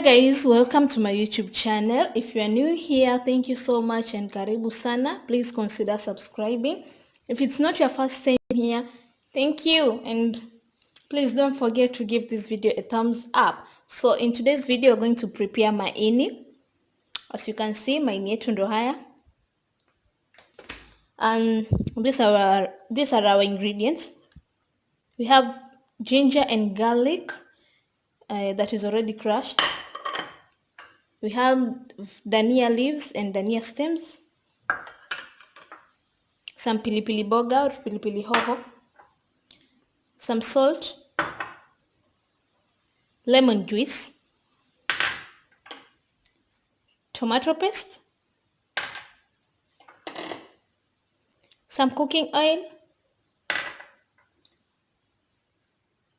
Guys, welcome to my YouTube channel. If you are new here, thank you so much and karibu sana. Please consider subscribing. If it's not your first time here, thank you, and please don't forget to give this video a thumbs up. So in today's video, we're going to prepare maini. As you can see, maini yetu ndo haya. And these are our ingredients. We have ginger and garlic that is already crushed. We have dania leaves and dania stems, some pilipili boga or pilipili hoho, some salt, lemon juice, tomato paste, some cooking oil,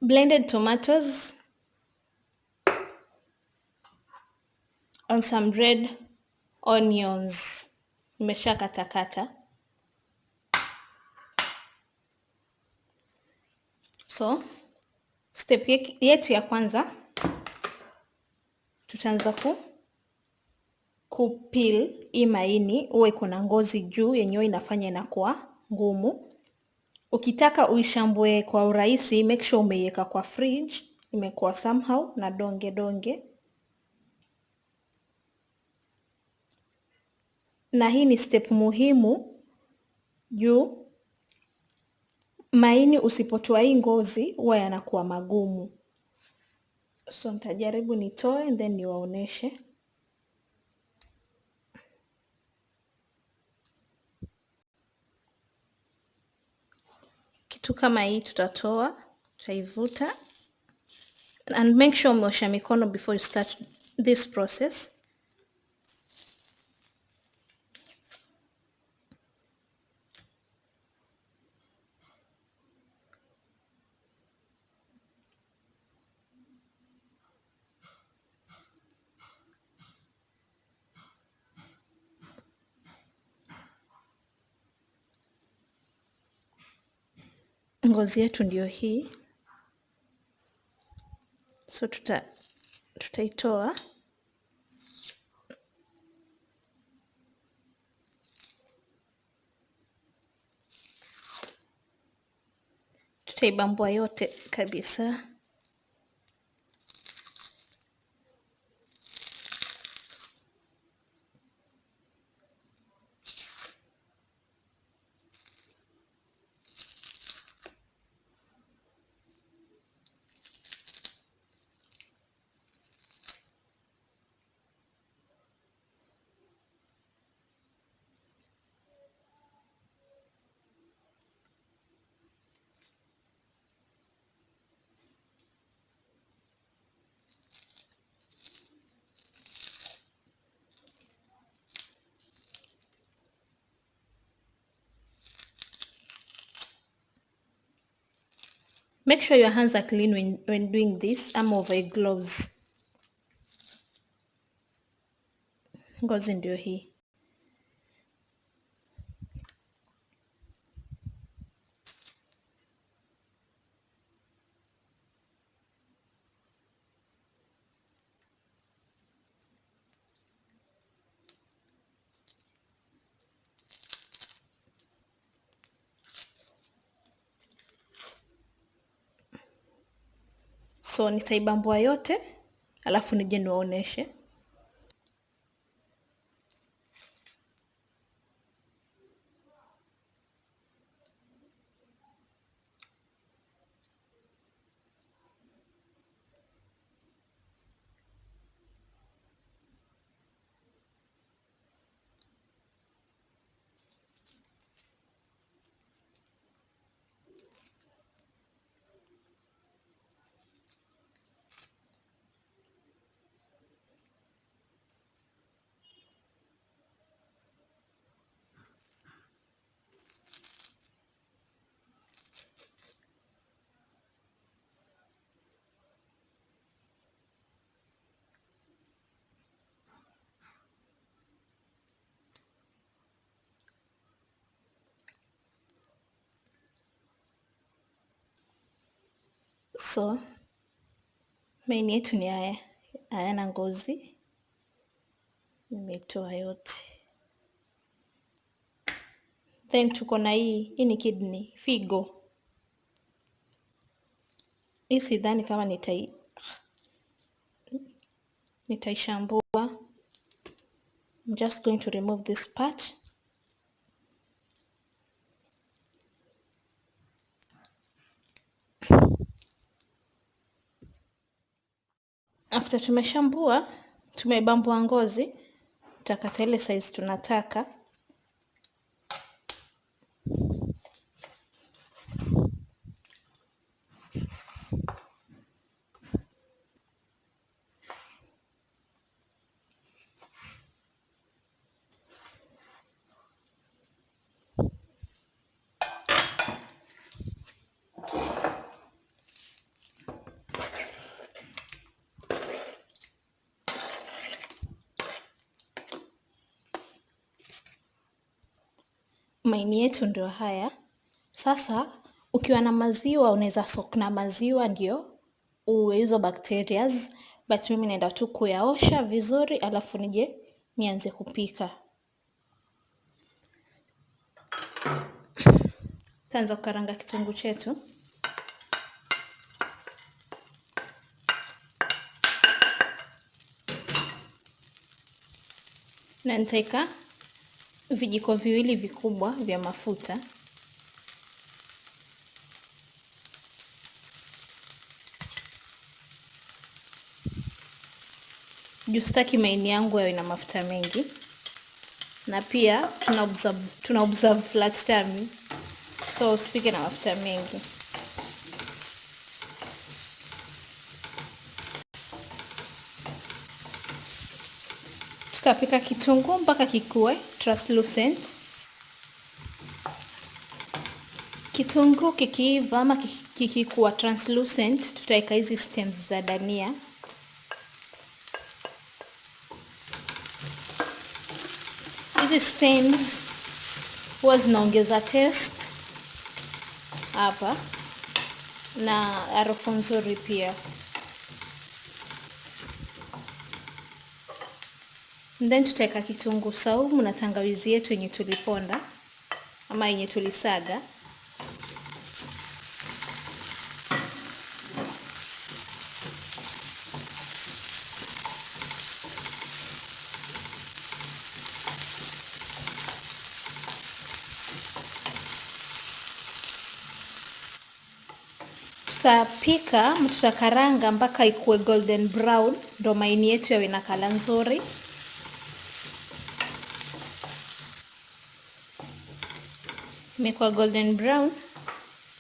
blended tomatoes, and some red onions. Nimesha katakata. So step yetu ya kwanza, tutaanza kupeel hii maini uwe kuna ngozi juu yenyewe inafanya inakuwa ngumu. Ukitaka uishambue kwa urahisi, make sure umeiweka kwa fridge, imekuwa somehow na donge donge. Na hii ni step muhimu juu maini usipotoa hii ngozi huwa yanakuwa magumu. So nitajaribu nitoe and then niwaoneshe. Kitu kama hii tutatoa, tutaivuta. And make sure umeosha mikono before you start this process. Ngozi yetu ndio hii. So tutaitoa. Tutaibambua yote kabisa. Make sure your hands are clean when doing this. I'm over gloves. Ngozi ndio hii. So nitaibambua yote, alafu nije niwaoneshe. So maini yetu ni haya. hayana ngozi, nimetoa yote. Then tuko na hii ni kidney, figo. Hii sidhani kama nitaishambua. I'm just going to remove this part. After tumeshambua, tumebambua ngozi, tutakata ile size tunataka. Maini yetu ndio haya. Sasa ukiwa na maziwa unaweza soak na maziwa ndio uwe hizo bacterias, but mimi naenda tu kuyaosha vizuri alafu nije nianze kupika. Taanza kukaranga kitunguu chetu. Na nitaweka vijiko viwili vikubwa vya mafuta. Juu sitaki maini yangu yawe na mafuta mengi. Na pia tuna observe flat tummy, so usipike na mafuta mengi. Tutapika kitunguu mpaka kikuwe translucent. Kitunguu kikiiva ama kikikuwa translucent, tutaweka hizi stems za dania. Hizi stems huwa zinaongeza taste hapa na harufu nzuri pia. And then tutaweka kitunguu saumu na tangawizi yetu yenye tuliponda ama yenye tulisaga. Tutapika, tutakaranga mpaka ikuwe golden brown, ndo maini yetu yawe na kala nzuri. Imekuwa golden brown,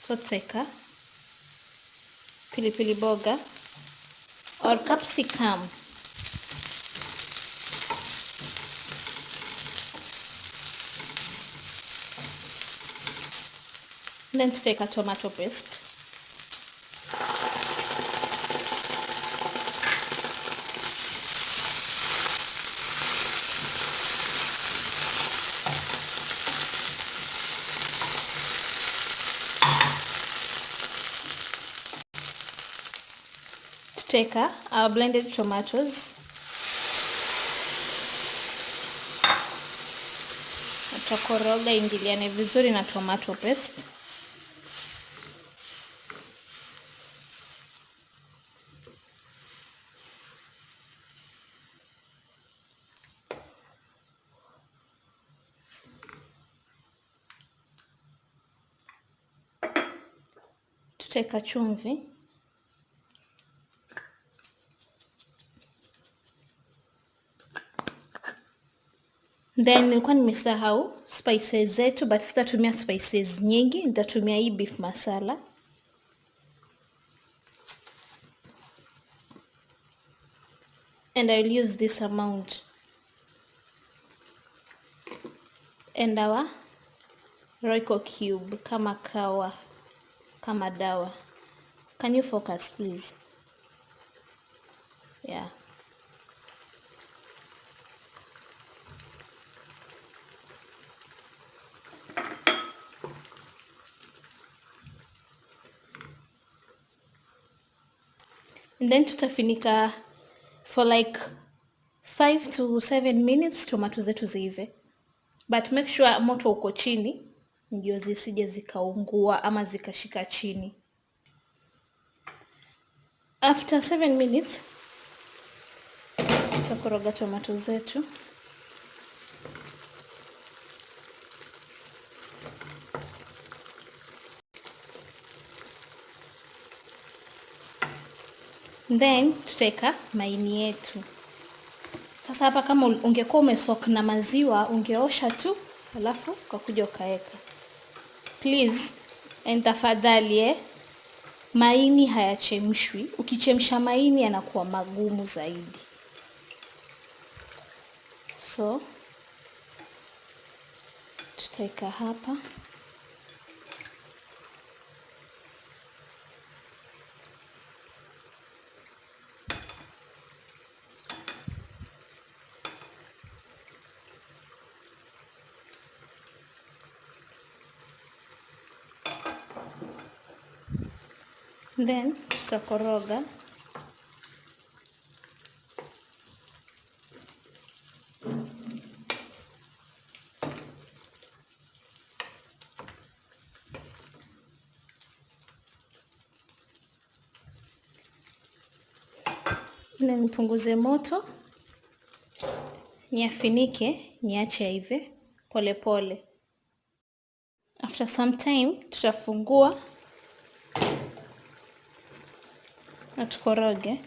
so tutaweka pilipili boga or capsicum. Then tutaweka tomato paste. Tutaweka our blended tomatoes. Tutakoroga ingiliane vizuri na tomato paste. Tutaweka chumvi. Then nilikuwa nimesahau spices zetu, but sitatumia spices nyingi, nitatumia hii beef masala. And I'll use this amount. And our Royco cube kama kawa, kama dawa. Can you focus please? Yeah. And then tutafinika for like 5 to 7 minutes tomato zetu ziive, but make sure moto uko chini ndio zisije zikaungua ama zikashika chini. After 7 minutes tutakoroga tomato zetu. Then tutaweka maini yetu. Sasa hapa kama ungekuwa umesoak na maziwa ungeosha tu alafu ukakuja ukaweka. Please, and tafadhali maini hayachemshwi. Ukichemsha maini yanakuwa magumu zaidi. So tutaweka hapa. Then tutakoroga. Then nipunguze moto, niafinike, niache yaive pole pole. After some time tutafungua na tukoroge,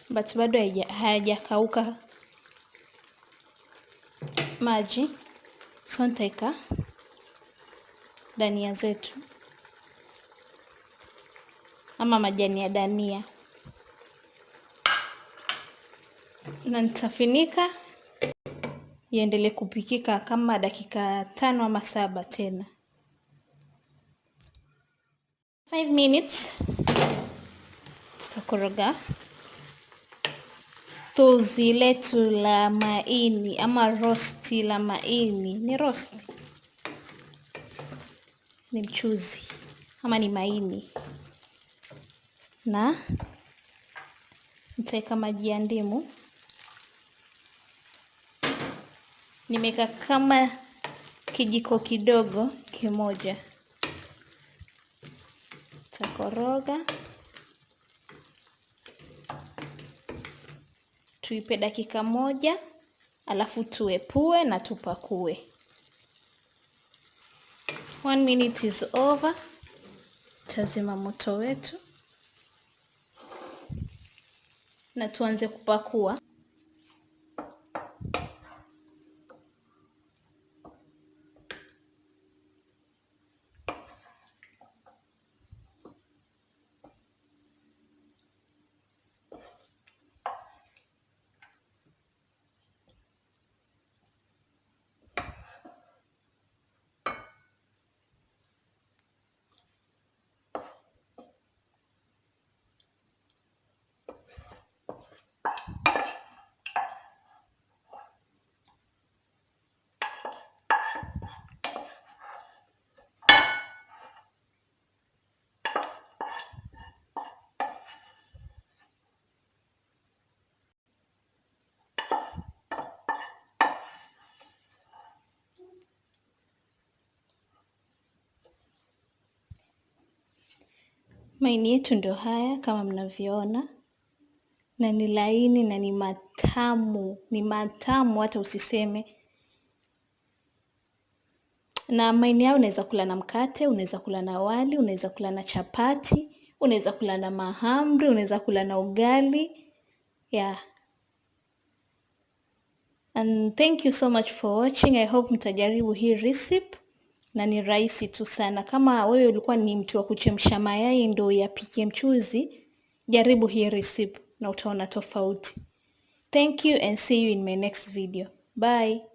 but bado hayajakauka maji. So nitaweka dania zetu ama majani ya dania na nitafinika iendelee kupikika kama dakika 5 ama 7 tena. 5 minutes tutakoroga tozi letu la maini ama rosti la maini. Ni rosti, ni mchuzi ama ni maini. Na nitaweka maji ya ndimu. Nimeweka kama kijiko kidogo kimoja. Tutakoroga. Tuipe dakika 1 alafu tuepue na tupakue. 1 minute is over. Tazima moto wetu na tuanze kupakua. Maini yetu ndio haya kama mnavyoona, na ni laini na ni matamu hata usiseme. Na maini yao unaweza kula na mkate, unaweza kula na wali, unaweza kula na chapati, unaweza kula na mahamri, unaweza kula na ugali. Yeah. And thank you so much for watching. I hope mtajaribu hii recipe. Na ni rahisi tu sana. Kama wewe ulikuwa ni mtu wa kuchemsha mayai ndio yapike mchuzi, jaribu hii recipe na utaona tofauti. Thank you and see you in my next video. Bye.